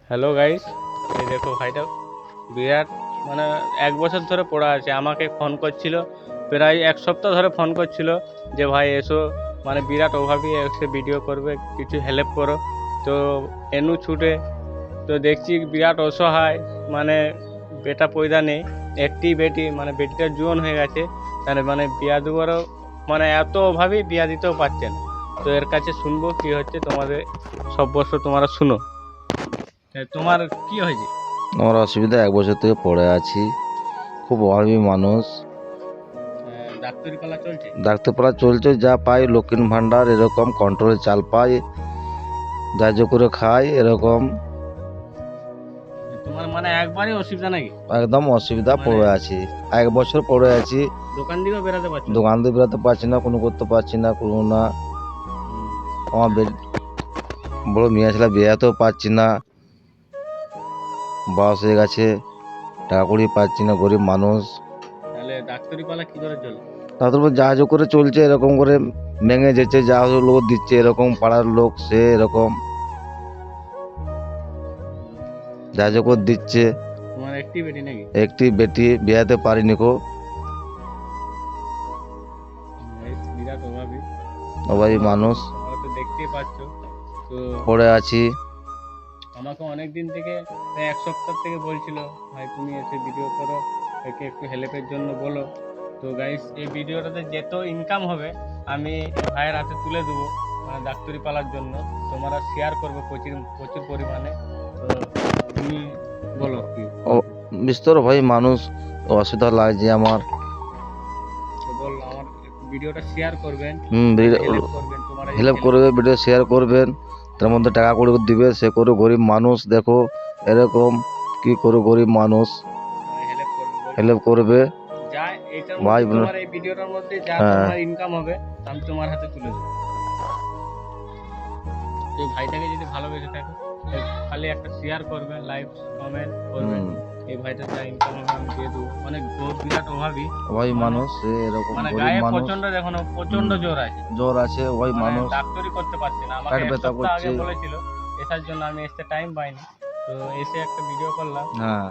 Hello guys, এই দেখো ভাইটা বিরাট মানে 1 বছর ধরে পড়া আছে। আমাকে ফোন করছিল, প্রায় 1 সপ্তাহ ধরে ফোন করছিল যে ভাই এসো, মানে বিরাট অভাবী, এসে ভিডিও করবে, কিছু হেল্প করো। তো এনু ছুটে, তো দেখছি বিরাট অসহায়, মানে বেটা পয়দা নেই, একটি বেটি, মানে বেটিটার জোয়ান হয়ে গেছে, তার মানে বিয়া দেওয়ারও মানে এত অভাবী, বিয়া দিতেও পারছে না। তো এর কাছে শুনবো কি হচ্ছে, তোমাদের সব বর্ষ তোমরা শুনো। তোমার কি হয়েছে? আমার অসুবিধা 1 বছর থেকে পড়ে আছি, খুব অভাবী মানুষ। ডাক্তারি পালা চলছে? ডাক্তারপালা চলছে, যা পাই লক্ষ্মীর ভান্ডার এরকম কন্ট্রোলে চাল পাই, ধার্য করে খাই এরকম। তোমার মানে একবারই অসুবিধা নাকি? একদম অসুবিধা মানে পড়ে আছি, 1 বছর পড়ে আছি। দোকান দিকেও বেরাতে পারছো না? দোকান দিয়ে বেরোতে পারছি না, কোনো করতে পারছি না, কোনো না। হুম, আমার বড় মেয়ে ছেলে বেরাতেও পারছি না, বয়স হয়ে গেছে, টাকা কড়ি পাচ্ছি না, গরিব মানুষ। তাহলে ডাক্তারি পালা কি করে চলে? তাদের উপর যা যা করে চলছে, এরকম করে ভেঙে যেছে, যা লোক দিচ্ছে এরকম, পাড়ার লোক সে এরকম যা যা করে দিচ্ছে। তোমার একটি বেটি নাকি? একটি বেটি বিয়াতে পারিনি কো, এই বিরাট অভাবী। অভাবী মানুষ তোমরা তো দেখতেই পাচ্ছ। তো পড়ে আছি। আমাকে অনেক দিন থেকে, প্রায় 1 সপ্তাহ থেকে বলছিল, ভাই তুমি এসে ভিডিও করো, একে একটু হেল্পের জন্য বলো। তো গাইস, এই ভিডিওটাতে যত ইনকাম হবে আমি ভাইয়ের হাতে তুলে দেবো, মানে ডাক্তারি পালার জন্য। তোমরা শেয়ার করবে প্রচুর প্রচুর পরিমাণে। তো তুমি বলো কি ও বলবে? বিস্তর ভাই মানুষ, অসুবিধা লাগছে আমার। তো বল, আমার ভিডিওটা শেয়ার করবেন, হুম, হেল্প করবেন, তোমরা যদি হেল্প করবে, ভিডিও শেয়ার করবেন, তার মধ্যে টাকা করে দিবে, সে করে গরিব মানুষ দেখো এরকম কি করে গরিব মানুষ হেল্প করবে বলছি। হেল্প করবে যা এটার ভাই মধ্যে, তোমার এই ভিডিওটার মধ্যে যা হ্যাঁ। তোমার ইনকাম হবে আমি তোমার হাতে তুলে দেবো। এই ভাইটাকে যদি ভালোবেসে থাকো, খালি একটা শেয়ার করবে, লাইক কমেন্ট করবে। এই ভাইটার যা ইনকাম হবে আমি দিয়ে দেবো। মানে বিরাট অভাবী, ওই মানে মানুষ সে এরকম মানে গরিব গায়ে মানুষ, প্রচন্ড, দেখো না, প্রচন্ড জ্বর আছে, জ্বর আছে, ওই মানে মানুষ ডাক্তারি করতে পারছে না। আমাকে পেট এক ব্যথা সপ্তাহ আগে করছে। বলেছিল, এটার জন্য আমি আসতে টাইম পাইনি। তো এসে একটা ভিডিও করলাম। হ্যাঁ,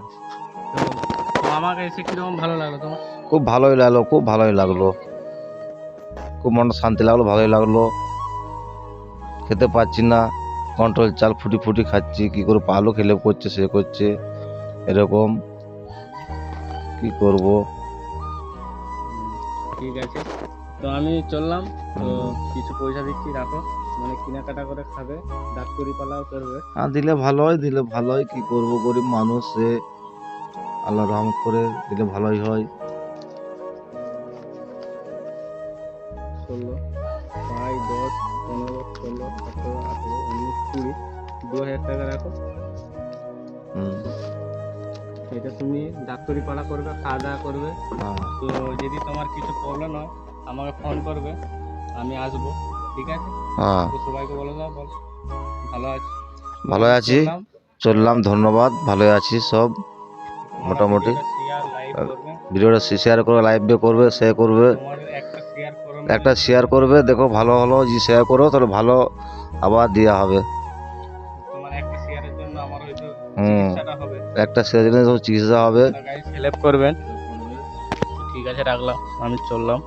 তো তো আমাকে এসে কিরকম ভালো লাগলো তোমার? খুব ভালোই লাগলো, খুব ভালোই লাগলো, খুব মনটা শান্তি লাগলো, ভালোই লাগলো। খেতে পাচ্ছি না, কন্ট্রোল চাল ফুটি ফুটি খাচ্ছি, কি করে পালো খেলে করছে সে করছে এরকম, কি করব। ঠিক আছে, তো আমি চললাম। তো কিছু পয়সা দিচ্ছি, রাখো, মানে কেনাকাটা করে খাবে, ডাক্তারি পালাও করবে। হ্যাঁ, দিলে ভালো হয়, দিলে ভালো হয়, কি করব, গরিব মানুষ সে, আল্লাহ রহমত করে দিলে ভালোই হয়। 16, 5, 10, 15, 16, 17, 18, 19, 20, 2000 টাকা রাখো। হুম, এটা তুমি ডাক্তারি পালা করবে, খাওয়া দাওয়া করবে। হ্যাঁ, তো যদি তোমার কিছু প্রবলেম হয় আমাকে ফোন করবে, আমি আসবো, ঠিক আছে? হ্যাঁ, তো সবাইকে বলে দাও, বল ভালো আছি। তো ভালো আমি আছি, চললাম। চললাম, ধন্যবাদ, ভালো আছি সব তোমরা মোটামুটি। ভিডিওটা শেয়ার লাইক করবে। ভিডিওটা শেয়ার করবে, লাইভ করবে, শেয়ার করবে, তোমার একটা শেয়ার করো, একটা শেয়ার করবে, দেখো ভালো হলো, যদি শেয়ার করো তাহলে ভালো আবার দেওয়া হবে। তোমার একটা শেয়ারের জন্য আমার হয়তো হুম, চিকিৎসাটা হবে। একটা শেয়ার দিলে সব চিকিৎসা হবে। গাইস হেল্প করবেন। ঠিক আছে, রাখলাম, আমি চললাম।